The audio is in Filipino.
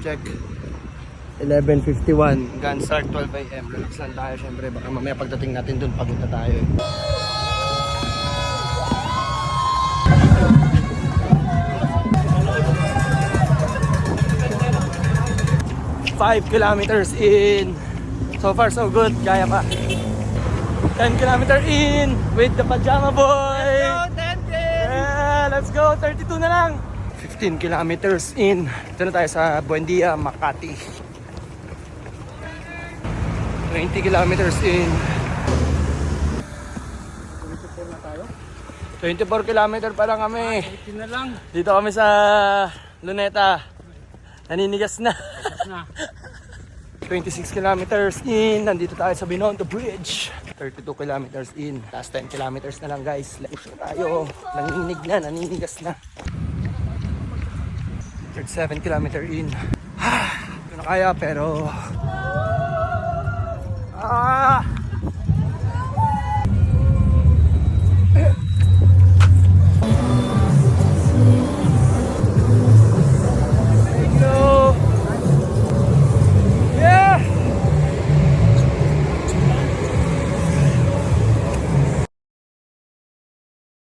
check. 11:51. Gun start 12 AM. Relax lang tayo syempre. Baka mamaya pagdating natin dun, pagod na tayo eh. 5 kilometers in. So far so good, kaya pa. 10 kilometer in with the pajama boy. Let's go, 10. Yeah, let's go. 32 na lang. 15 kilometers in. Ito na tayo sa Buendia, Makati. 20 kilometers in. 24 na tayo. 24 kilometer pa lang kami. 18 na lang. Dito kami sa Luneta. Naninigas na. Na. 26 kilometers in. Nandito tayo sa Binondo Bridge. 32 kilometers in. Last 10 kilometers na lang guys. Push na tayo. Nanginig na, naninigas na. 37 kilometer in. Ito na kaya pero